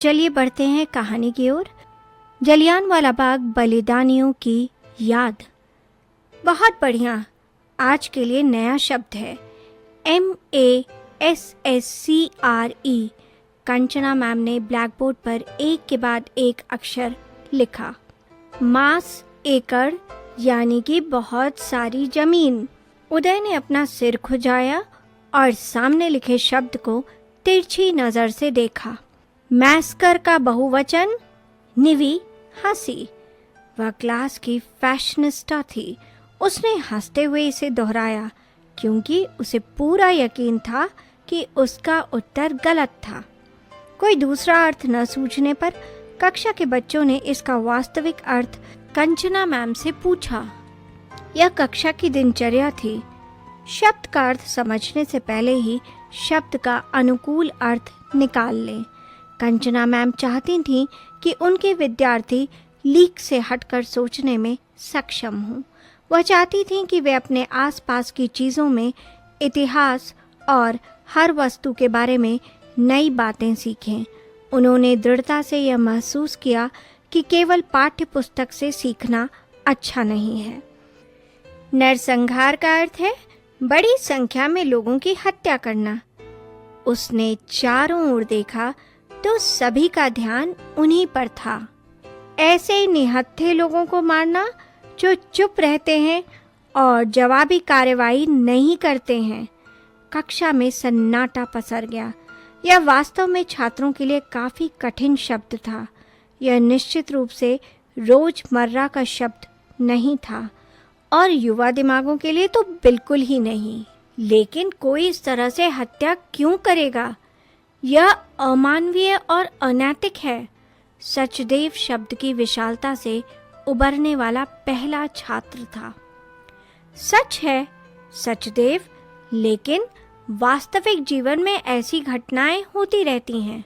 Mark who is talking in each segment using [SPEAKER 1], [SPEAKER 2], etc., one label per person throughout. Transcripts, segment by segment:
[SPEAKER 1] चलिए बढ़ते हैं कहानी की ओर। जलियांवाला बाग बलिदानियों की याद। बहुत बढ़िया। आज के लिए नया शब्द है MASSCRE। कंचना मैम ने ब्लैक बोर्ड पर एक के बाद एक अक्षर लिखा। मास, एकड़, यानी कि बहुत सारी जमीन। उदय ने अपना सिर खुजाया और सामने लिखे शब्द को तिरछी नजर से देखा। मैस्कर का बहुवचन। निवी हंसी। वह क्लास की फैशनिस्टा थी। उसने हंसते हुए इसे दोहराया क्योंकि उसे पूरा यकीन था कि उसका उत्तर गलत था। कोई दूसरा अर्थ न सूझने पर कक्षा के बच्चों ने इसका वास्तविक अर्थ कंचना मैम से पूछा। यह कक्षा की दिनचर्या थी। शब्द का अर्थ समझने से पहले ही शब्द का अनुकूल अर्थ निकाल लें। कंचना मैम चाहती थीं कि उनके विद्यार्थी लीक से हटकर सोचने में सक्षम हों। वह चाहती थीं कि वे अपने आसपास की चीज़ों में इतिहास और हर वस्तु के बारे में नई बातें सीखें। उन्होंने दृढ़ता से यह महसूस किया कि केवल पाठ्य पुस्तक से सीखना अच्छा नहीं है। नरसंहार का अर्थ है बड़ी संख्या में लोगों की हत्या करना। उसने चारों ओर देखा तो सभी का ध्यान उन्हीं पर था। ऐसे निहत्थे लोगों को मारना जो चुप रहते हैं और जवाबी कार्रवाई नहीं करते हैं। कक्षा में सन्नाटा पसर गया। यह वास्तव में छात्रों के लिए काफी कठिन शब्द था। यह निश्चित रूप से रोजमर्रा का शब्द नहीं था और युवा दिमागों के लिए तो बिल्कुल ही नहीं। लेकिन कोई इस तरह से हत्या क्यों करेगा? यह अमानवीय और अनैतिक है। सचदेव शब्द की विशालता से उबरने वाला पहला छात्र था। सच है सचदेव, लेकिन वास्तविक जीवन में ऐसी घटनाएं होती रहती हैं।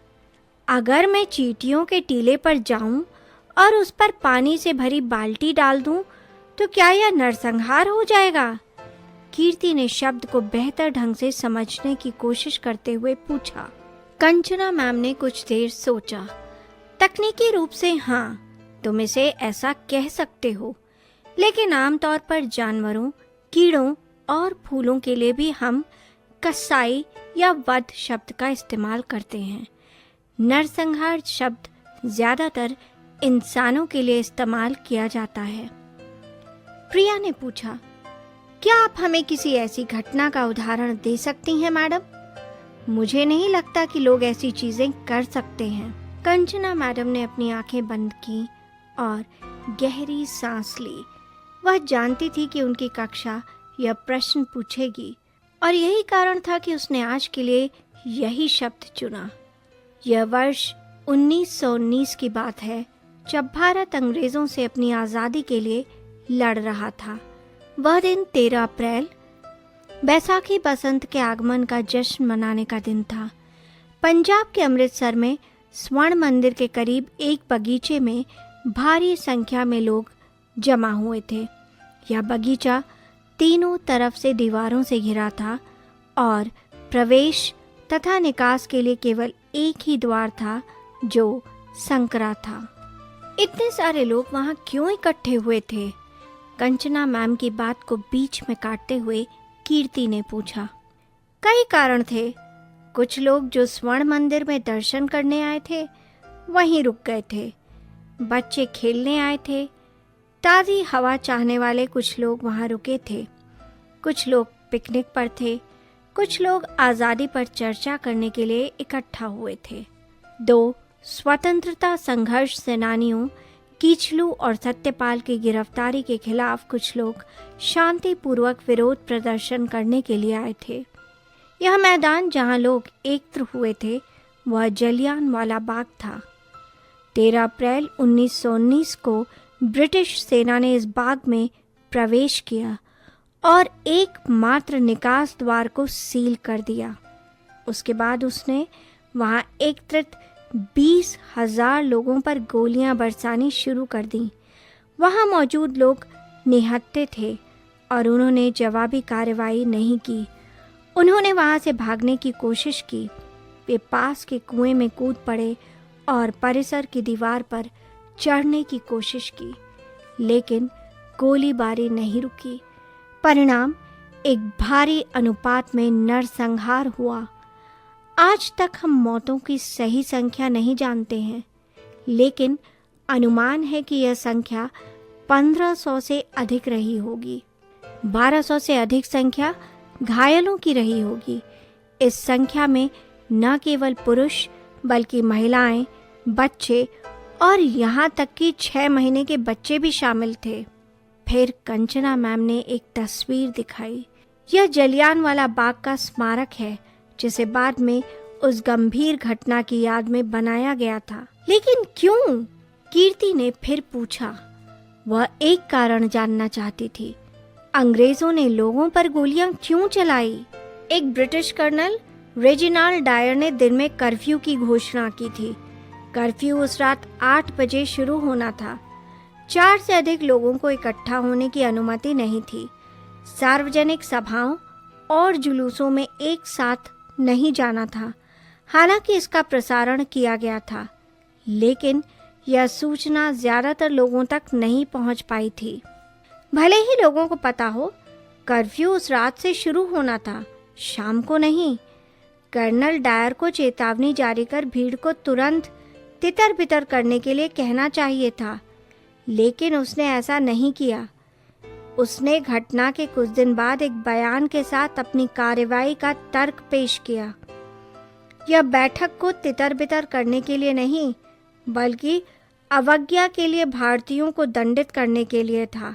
[SPEAKER 1] अगर मैं चींटियों के टीले पर जाऊं और उस पर पानी से भरी बाल्टी डाल दूं तो क्या यह नरसंहार हो जाएगा? कीर्ति ने शब्द को बेहतर ढंग से समझने की कोशिश करते हुए पूछा। कंचना मैम ने कुछ देर सोचा। तकनीकी रूप से हाँ, तुम इसे ऐसा कह सकते हो, लेकिन आमतौर पर जानवरों, कीड़ों और फूलों के लिए भी हम कसाई या वध शब्द का इस्तेमाल करते हैं। नरसंहार शब्द ज्यादातर इंसानों के लिए इस्तेमाल किया जाता है। प्रिया ने पूछा, क्या आप हमें किसी ऐसी घटना का उदाहरण दे सकती हैं मैडम? मुझे नहीं लगता कि लोग ऐसी चीजें कर सकते हैं। कंचना मैडम ने अपनी आंखें बंद की और गहरी सांस ली। वह जानती थी कि उनकी कक्षा यह प्रश्न पूछेगी और यही कारण था कि उसने आज के लिए यही शब्द चुना। यह वर्ष 1919 की बात है, जब भारत अंग्रेजों से अपनी आज़ादी के लिए लड़ रहा था। वह दिन 13 अप्रैल बैसाखी बसंत के आगमन का जश्न मनाने का दिन था। पंजाब के अमृतसर में स्वर्ण मंदिर के करीब एक बगीचे में भारी संख्या में लोग जमा हुए थे। यह बगीचा तीनों तरफ से दीवारों से घिरा था और प्रवेश तथा निकास के लिए केवल एक ही द्वार था जो संकरा था। इतने सारे लोग वहां क्यों इकट्ठे हुए थे? कंचना मैम की बात को बीच में काटते हुए कीर्ति ने पूछा। कई कारण थे। कुछ लोग जो स्वर्ण मंदिर में दर्शन करने आए थे वहीं रुक गए थे। बच्चे खेलने आए थे। ताज़ी हवा चाहने वाले कुछ लोग वहां रुके थे। कुछ लोग पिकनिक पर थे। कुछ लोग आज़ादी पर चर्चा करने के लिए इकट्ठा हुए थे। 2 स्वतंत्रता संघर्ष सेनानियों कीचलू और सत्यपाल की गिरफ्तारी के खिलाफ कुछ लोग शांतिपूर्वक विरोध प्रदर्शन करने के लिए आए थे। यह मैदान जहां लोग एकत्र हुए थे वह जलियांवाला बाग था। 13 अप्रैल 1919 को ब्रिटिश सेना ने इस बाग में प्रवेश किया और एकमात्र निकास द्वार को सील कर दिया। उसके बाद उसने वहां एकत्रित 20,000 लोगों पर गोलियां बरसानी शुरू कर दी। वहां मौजूद लोग निहत्थे थे और उन्होंने जवाबी कार्रवाई नहीं की। उन्होंने वहां से भागने की कोशिश की। वे पास के कुएं में कूद पड़े और परिसर की दीवार पर चढ़ने की कोशिश की, लेकिन गोलीबारी नहीं रुकी। परिणाम एक भारी अनुपात में नरसंहार हुआ। आज तक हम मौतों की सही संख्या नहीं जानते हैं, लेकिन अनुमान है कि यह संख्या 1500 से अधिक रही होगी। 1200 से अधिक संख्या घायलों की रही होगी। इस संख्या में न केवल पुरुष बल्कि महिलाएं, बच्चे और यहाँ तक कि 6 महीने के बच्चे भी शामिल थे। फिर कंचना मैम ने एक तस्वीर दिखाई। यह जलियांवाला बाग का स्मारक है, जिसे बाद में उस गंभीर घटना की याद में बनाया गया था। लेकिन क्यों? कीर्ति ने फिर पूछा। वह एक कारण जानना चाहती थी। अंग्रेजों ने लोगों पर गोलियां क्यों चलाई? एक ब्रिटिश कर्नल रेजिनाल्ड डायर ने दिन में कर्फ्यू की घोषणा की थी। कर्फ्यू उस रात 8 बजे शुरू होना था। 4 से अधिक लोगों को इकट्ठा होने की अनुमति नहीं थी। सार्वजनिक सभाओं और जुलूसों में एक साथ नहीं जाना था। हालांकि इसका प्रसारण किया गया था, लेकिन यह सूचना ज्यादातर लोगों तक नहीं पहुंच पाई थी। भले ही लोगों को पता हो, कर्फ्यू उस रात से शुरू होना था, शाम को नहीं। कर्नल डायर को चेतावनी जारी कर भीड़ को तुरंत तितर बितर करने के लिए कहना चाहिए था, लेकिन उसने ऐसा नहीं किया। उसने घटना के कुछ दिन बाद एक बयान के साथ अपनी कार्रवाई का तर्क पेश किया। यह बैठक को तितर बितर करने के लिए नहीं, बल्कि अवज्ञा के लिए भारतीयों को दंडित करने के लिए था।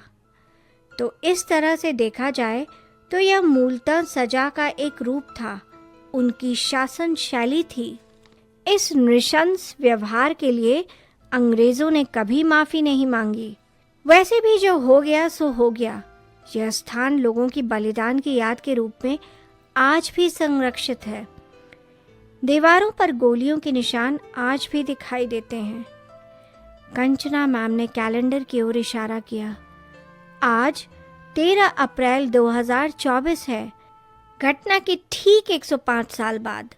[SPEAKER 1] तो इस तरह से देखा जाए तो यह मूलतः सजा का एक रूप था, उनकी शासन शैली थी। इस नृशंस व्यवहार के लिए अंग्रेजों ने कभी माफी नहीं मांगी। वैसे भी जो हो गया सो हो गया। यह स्थान लोगों की बलिदान की याद के रूप में आज भी संरक्षित है। दीवारों पर गोलियों के निशान आज भी दिखाई देते हैं। कंचना मैम ने कैलेंडर की ओर इशारा किया। आज 13 अप्रैल 2024 है, घटना के ठीक 105 साल बाद।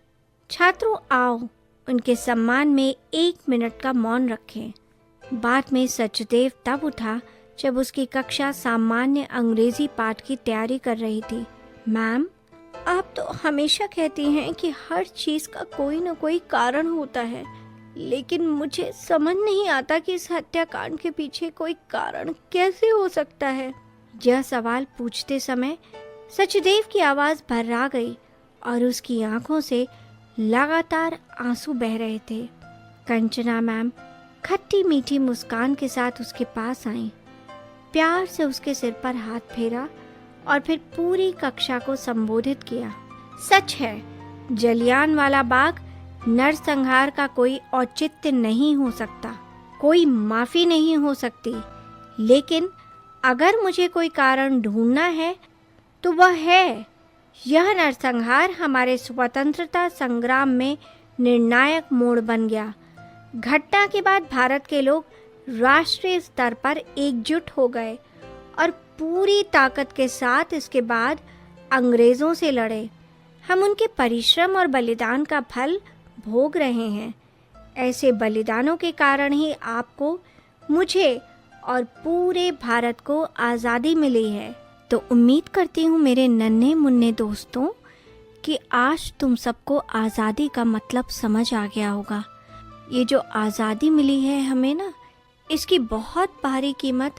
[SPEAKER 1] छात्रों आओ, उनके सम्मान में 1 मिनट का मौन रखें। बाद में सचदेव तब उठा जब उसकी कक्षा सामान्य अंग्रेजी पाठ की तैयारी कर रही थी। मैम, आप तो हमेशा कहती हैं कि हर चीज का कोई न कोई कारण होता है, लेकिन मुझे समझ नहीं आता कि इस हत्याकांड के पीछे कोई कारण कैसे हो सकता है। यह सवाल पूछते समय सचदेव की आवाज भर्रा गई और उसकी आंखों से लगातार आंसू बह रहे थे। कंचना मैम खट्टी मीठी मुस्कान के साथ उसके पास आईं, प्यार से उसके सिर पर हाथ फेरा और फिर पूरी कक्षा को संबोधित किया। सच है, जलियांवाला बाग नरसंहार का कोई औचित्य नहीं हो सकता, कोई माफी नहीं हो सकती, लेकिन अगर मुझे कोई कारण ढूंढना है तो वह है यह नरसंहार हमारे स्वतंत्रता संग्राम में निर्णायक मोड़ बन गया। घटना के बाद भारत के लोग राष्ट्रीय स्तर पर एकजुट हो गए और पूरी ताकत के साथ इसके बाद अंग्रेजों से लड़े। हम उनके परिश्रम और बलिदान का फल भोग रहे हैं। ऐसे बलिदानों के कारण ही आपको, मुझे और पूरे भारत को आज़ादी मिली है। तो उम्मीद करती हूँ मेरे नन्हे मुन्ने दोस्तों कि आज तुम सबको आज़ादी का मतलब समझ आ गया होगा। ये जो आज़ादी मिली है हमें ना, इसकी बहुत भारी कीमत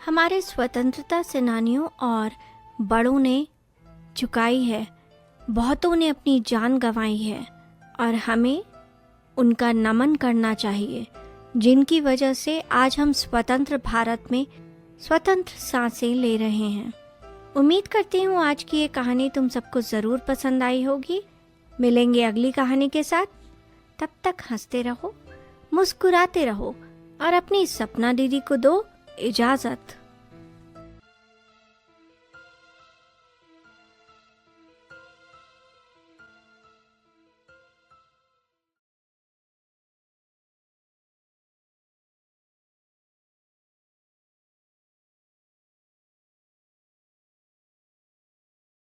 [SPEAKER 1] हमारे स्वतंत्रता सेनानियों और बड़ों ने चुकाई है। बहुतों ने अपनी जान गंवाई है और हमें उनका नमन करना चाहिए, जिनकी वजह से आज हम स्वतंत्र भारत में स्वतंत्र सांसें ले रहे हैं। उम्मीद करती हूँ आज की ये कहानी तुम सबको ज़रूर पसंद आई होगी। मिलेंगे अगली कहानी के साथ। तब तक हंसते रहो, मुस्कुराते रहो और अपनी सपना दीदी को दो इजाज़त।